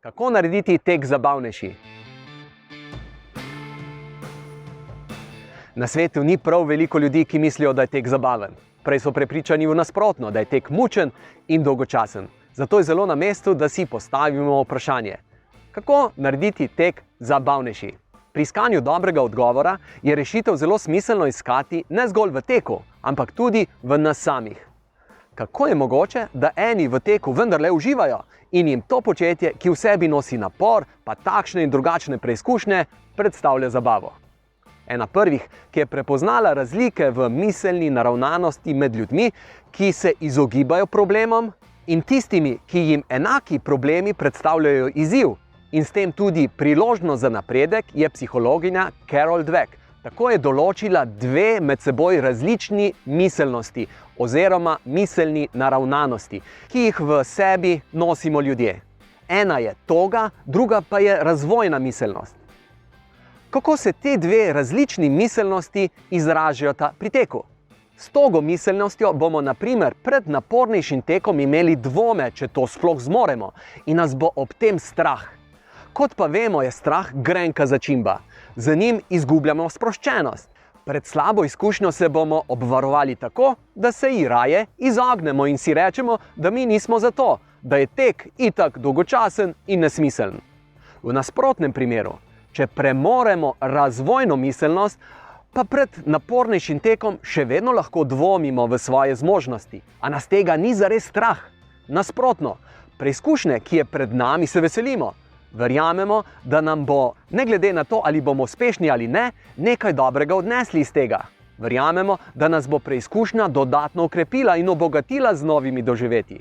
Kako narediti tek zabavnejši? Na svetu ni prav veliko ljudi, ki mislijo, da je tek zabaven. Prej so prepričani v nasprotno, da je tek mučen in dolgočasen. Zato je zelo na mestu, da si postavimo vprašanje: kako narediti tek zabavnejši? Pri iskanju dobrega odgovora je rešitev zelo smiselno iskati ne zgolj v teku, ampak tudi v nas samih. Kako je mogoče, da eni v teku vendarle uživajo in jim to početje, ki v sebi nosi napor, pa takšne in drugačne preizkušnje, predstavlja zabavo? Ena prvih, ki je prepoznala razlike v miselni naravnanosti med ljudmi, ki se izogibajo problemom, in tistimi, ki jim enaki problemi predstavljajo izziv in s tem tudi priložnost za napredek, je psihologinja Carol Dweck. Tako je določila dve med seboj različni miselnosti oziroma miselni naravnanosti, ki jih v sebi nosimo ljudje. Ena je toga, druga pa je razvojna miselnost. Kako se te dve različni miselnosti izražajo pri teku? S togo miselnostjo bomo na primer pred napornejšim tekom imeli dvome, če to sploh zmoremo, in nas bo ob tem strah. Kot pa vemo, je strah grenka začimba. Z njim izgubljamo sproščenost. Pred slabo izkušnjo se bomo obvarovali tako, da se ji raje izognemo in si rečemo, da mi nismo za to, da je tek itak dolgočasen in nesmiseln. V nasprotnem primeru, če premoremo razvojno miselnost, pa pred napornejšim tekom še vedno lahko dvomimo v svoje zmožnosti, a nas tega ni zares strah. Nasprotno, preizkušnje, ki je pred nami, se veselimo. Verjamemo, da nam bo, ne glede na to, ali bomo uspešni ali ne, nekaj dobrega odnesli iz tega. Verjamemo, da nas bo preizkušnja dodatno okrepila in obogatila z novimi doživetji.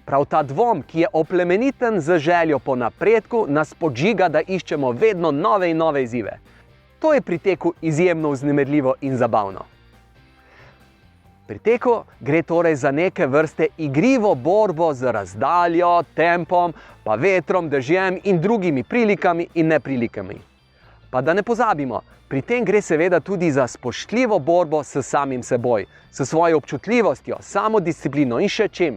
Prav ta dvom, ki je oplemeniten z željo po napredku, nas podžiga, da iščemo vedno nove in nove izzive. To je pri teku izjemno vznemirljivo in zabavno. Pri teku gre torej za neke vrste igrivo borbo z razdaljo, tempom, pa vetrom, dežjem in drugimi prilikami in neprilikami. Pa da ne pozabimo, pri tem gre seveda tudi za spoštljivo borbo s samim seboj, s svojo občutljivostjo, samodisciplino in še čim.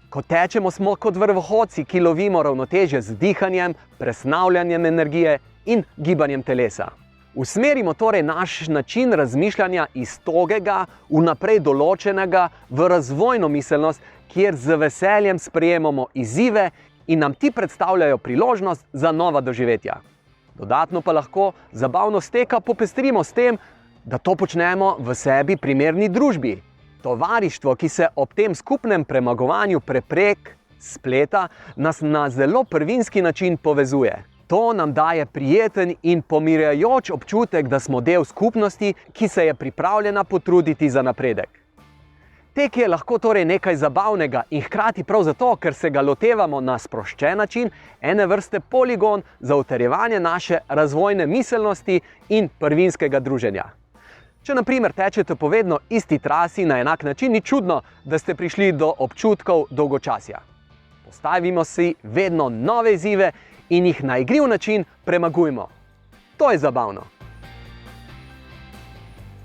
Ko tečemo, smo kot vrvohodci, ki lovimo ravnotežje z dihanjem, presnavljanjem energije in gibanjem telesa. Usmerimo torej naš način razmišljanja iz togega, vnaprej določenega, v razvojno miselnost, kjer z veseljem sprejemamo izzive in nam ti predstavljajo priložnost za nova doživetja. Dodatno pa lahko zabavnost teka popestrimo s tem, da to počnemo v sebi primerni družbi. Tovarištvo, ki se ob tem skupnem premagovanju preprek spleta, nas na zelo prvinski način povezuje. To nam daje prijeten in pomirjajoč občutek, da smo del skupnosti, ki se je pripravljena potruditi za napredek. Tek je lahko torej nekaj zabavnega in hkrati prav zato, ker se ga lotevamo na sproščen način, ene vrste poligon za utrjevanje naše razvojne miselnosti in prvinskega druženja. Če na primer tečete po vedno isti trasi na enak način, ni čudno, da ste prišli do občutkov dolgočasja. Postavimo si vedno nove izzive in jih na igriv način premagujmo. To je zabavno.